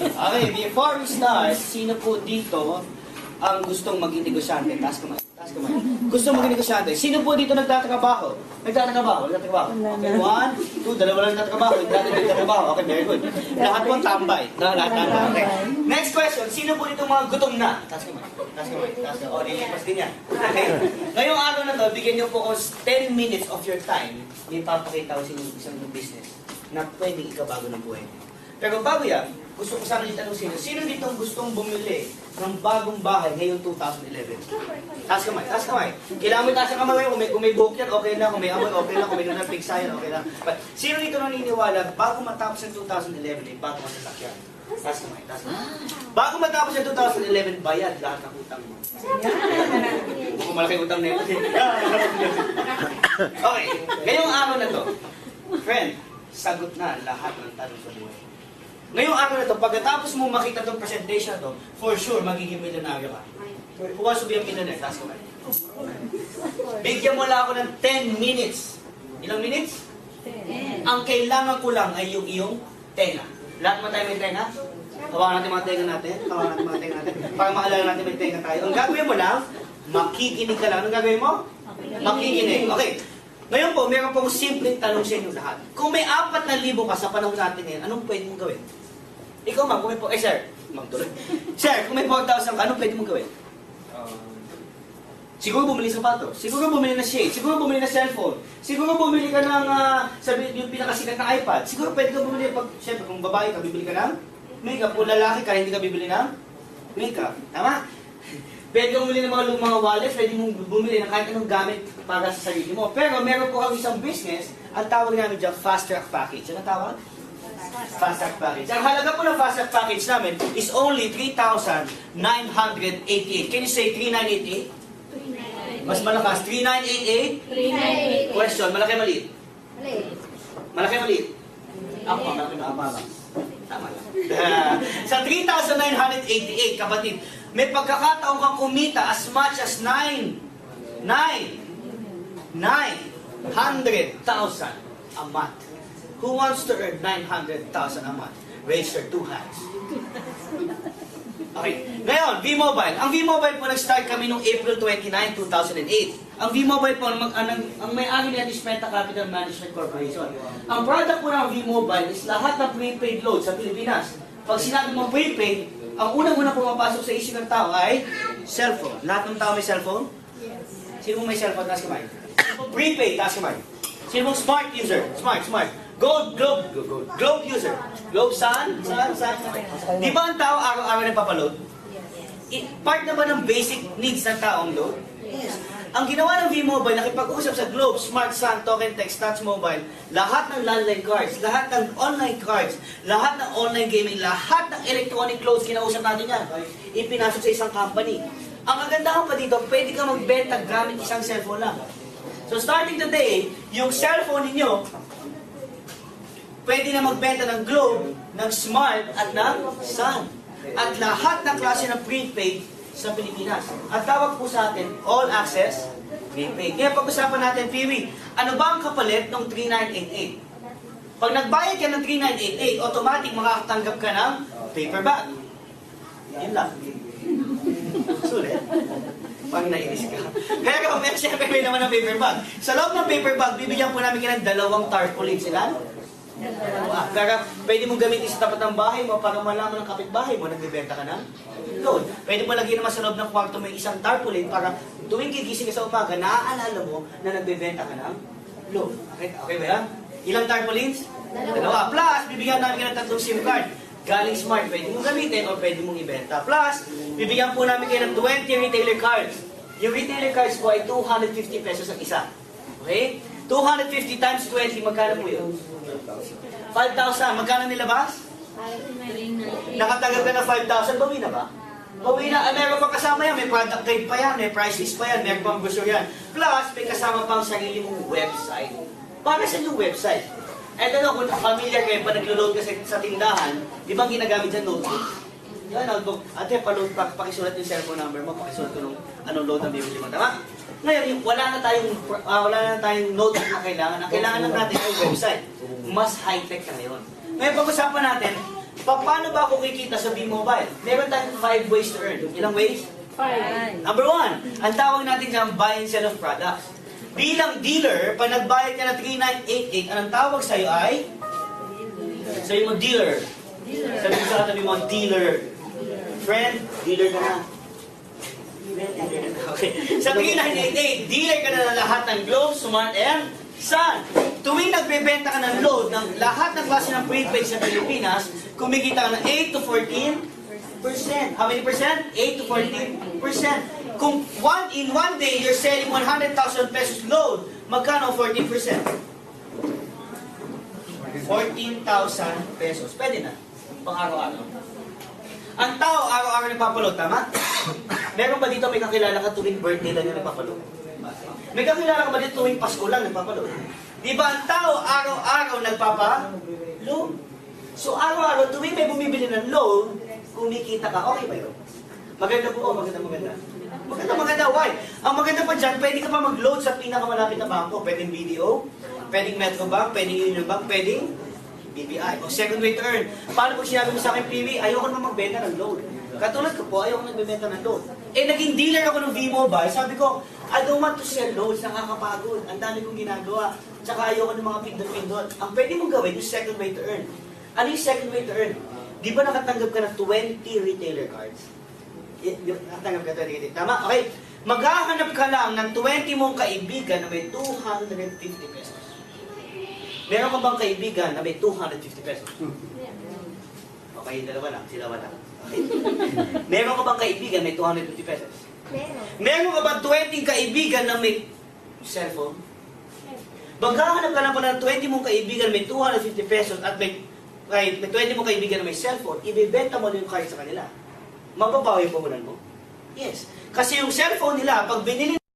Okay, before we start, sino po dito ang gustong maging negosyante? Taas kamay. Taas kamay. Gustong maging negosyante. Sino po dito nagtatrabaho? Nagtatrabaho? Okay, 1, 2, dalawa lang nagtatrabaho. Nagtatrabaho. Okay, very good. Lahat po tambay. Lahat tambay. Okay. Next question. Sino po dito mga gutom na? Taas kamay. Taas kamay. Taas kamay. O, nilipas din yan. Okay. Ngayong araw na to, bigyan niyo po ko 10 minutes of your time. Ipapakita ko sa inyo isang business na pwedeng ikabago ng buhay niyo. Pero bago yan, gusto ko sana itanong sino dito ang gustong bumili ng bagong bahay ngayong 2011? Taas kamay, taas kamay. Kailangan mo taas ang kamay, kung may buhok yan, okay lang, kung may amoy, okay lang, kung may lunang pigsayan, okay lang. But, sino dito naniniwala, bago matapos ang 2011, bago masasakyan? Taas kamay, taas kamay. Bago matapos ang 2011, bayad lahat ng utang mo. Kung malaki utang na yun. Okay, ngayong araw na to, friend, sagot na lahat ng tanong sa buhay. Ngayong araw na to, pagkatapos mo makita itong presentation to, for sure, magiging milyonaryo ka. Who wants to be a millionaire? Taas ko ba? Bigyan mo lang ako ng 10 minutes. Ilang minutes? 10. Ang kailangan ko lang ay yung iyong tenga. Lahat mo tayo may tenga? Hawakan natin mga tenga natin. Hawakan natin mga tenga natin. Para maalala natin may tenga tayo. Ang gagawin mo lang, makikinig ka lang. Anong gagawin mo? Makikinig. Okay. Ngayon po, meron pong simpleng tanong sa inyo lahat. Kung may 4,000 ka sa panahon natin ngayon, anong pwede mong gawin? Ikaw ma'am, kung may po, sir, ma'am tuloy. Sir, kung may 4,000 ka, anong pwede mong gawin? Siguro bumili sapatos, siguro bumili na shade, siguro bumili na cellphone, siguro bumili ka ng, sabi yung pinakasikat na iPad, siguro pwede ka bumili, pag, syempre kung babae ka, bibili ka ng makeup, kung lalaki ka, hindi ka bibili ng makeup. Tama? Pwede kang bumili ng mga lumang wallet, pwede mong bumili ng kahit anong gamit para sa sarili mo. Pero meron po kami isang business, ang tawag namin dyan, Fast Track Package. Ano tawag? Fast Track Package. Ang halaga po ng Fast Track Package namin is only 3,988. Can you say 3,988? Mas malakas, 3,988? 398. Question, malaki maliit? Maliit. Malaki maliit? Ako, malaki na ababa. Tama lang. Sa 3,988, kapatid, may pagkakataon kang kumita as much as 900,000 a month. Who wants to earn 900,000 a month? Raise your 2 hands. Okay. Ngayon, V-Mobile. Ang V-Mobile po, nag-start kami noong April 29, 2008. Ang V-Mobile po, ang may-ari niyan is Meta Capital Management Corporation. Ang product po ng V-Mobile is lahat ng prepaid load sa Pilipinas. Pag sinabi mong prepaid, ang unang-unang pumapasok sa isip ng tao ay cellphone. Lahat ng tao may cellphone? Sino may cellphone? Taas kamay. Prepaid, taas kamay. Sino smart user? Smart. Globe user. Globe saan? Di ba ang tao araw-araw nagpapaload? Part na ba ng basic needs ng taong load? Yes. Ang ginawa ng V-Mobile, nakipag-usap sa Globe, Smart Sun, Token Text, Touch Mobile, lahat ng landline cards, lahat ng online cards, lahat ng online gaming, lahat ng electronic loads, kinausap natin yan. Ipinasok sa isang company. Ang kagandahan pa dito, pwede ka magbenta gamit isang cellphone lang. So starting today, yung cellphone ninyo, pwede na magbenta ng Globe, ng Smart, at ng Sun. At lahat ng klase ng prepaid sa Pilipinas. At tawag po sa atin, all access prepaid. Kaya pag-usapan natin, Piwi, ano ba ang kapalit ng 3988? Pag nagbayad ka ng 3988, automatic makakatanggap ka ng paper bag. Yun lang. Sulit. Pag nainis ka. Pero siyempre may naman ng paper bag. Sa loob ng paper bag, bibigyan po namin ka ng 2 tarpaulin sila. Kaya pwede mong gamitin sa tapat ng bahay mo para malaman ng kapitbahay mo, nagbibenta ka ng load. Pwede mo lagyan naman sa loob ng kwarto may isang tarpaulin para tuwing gigising ka sa umaga, naaalala mo na nagbibenta ka ng load. Okay ba yan? Ilang tarpaulins? 2. Plus, bibigyan namin ka ng 3 SIM card. Galing Smart, pwede mong gamitin o pwede mong ibenta. Plus, bibigyan po namin kayo ng 20 retailer cards. Yung retailer cards po ay 250 pesos ang isa. Okay? 250 times 20, magkano po yun? 5,000. Magkano nilabas? Nakatanggap ka na 5,000, bawi na ba? Bawi na. Meron pa kasama yan. May product guide pa yan. May price list pa yan. Meron pang brochure yan. Plus, may kasama pang sarili mong website. Para sa yung website? Eto na, kung familiar kayo, pa naglo-load ka sa tindahan, di ba ginagamit dyan notebook? Yan, notebook. Ate, pakisulat yung cellphone number mo, pakisulat ko nung anong load ang bibili mo. Tama? Ngayon, wala na tayong notebook na kailangan. Ang kailangan lang natin ay website. Mas high-tech ka ngayon. Ngayon, pag-usapan natin, Paano ba ako kikita sa V-Mobile? Meron tayong 5 ways to earn. Ilang ways? 5. Number 1, ang tawag natin dyan, buy and sell of products. Bilang dealer, pag nagbayad ka na 3,988, anong tawag sa'yo ay? Sabi mo, dealer. Sabi mo, dealer. Friend, dealer ka na. Okay. Sa 3,988, dealer ka na ng lahat ng Globe, Smart, and Sun. Tuwing nagbebenta ka ng load ng lahat ng klase ng prepaid sa Pilipinas, kumikita ka ng 8 to 14%. How many percent? 8 to 14%. Kung in one day, you're selling 100,000 pesos load, magkano 14%? 14,000 pesos. Pwede na. Pang araw-araw. Ang tao, araw-araw nagpapaload, tama? Meron ba dito may kakilala ka tuwing birthday lang yung nagpapaload? May kakilala ka ba dito tuwing Pasko lang nagpapaload? Di ba ang tao, araw-araw nagpapaload? So araw-araw, tuwing may bumibili ng load, kumikita ka, okay ba yun? Maganda po, maganda. Maganda, why? Ang maganda pa dyan, pwede ka pa mag-load sa pinakamalapit na bangko. Pwedeng BDO, pwedeng Metrobank, pwedeng Union Bank, pwedeng BPI. O second way to earn. Paano pag sinabi mo sa akin, PV, ayoko naman magbenta ng load. Katulad ko po, ayoko nagbebenta ng load. Eh, naging dealer ako ng V-Mobile. Sabi ko, I don't want to sell loads, nakakapagod. Ang dami kong ginagawa. Tsaka ayoko ng mga pindot-pindot. Ang pwede mong gawin yung second way to earn. Ano yung second way to earn? Di ba nakatanggap ka ng 20 retailer cards? Nakatanggap ka 20 retailer. Tama? Okay. Maghahanap ka lang ng 20 mong kaibigan na may 250 pesos. Meron ka bang kaibigan na may 250 pesos? Okay, dalawa lang. Sila wala. Okay. Meron ka bang kaibigan na may 250 pesos? Meron ka bang 20 kaibigan na may cellphone? Maghahanap ka lang pala ng 20 mong kaibigan na may 250 pesos at may 20 mong kaibigan na may cellphone, ibibenta mo na yung card sa kanila. Mababawi yung puhunan mo? Yes. Kasi yung cellphone nila, pag binili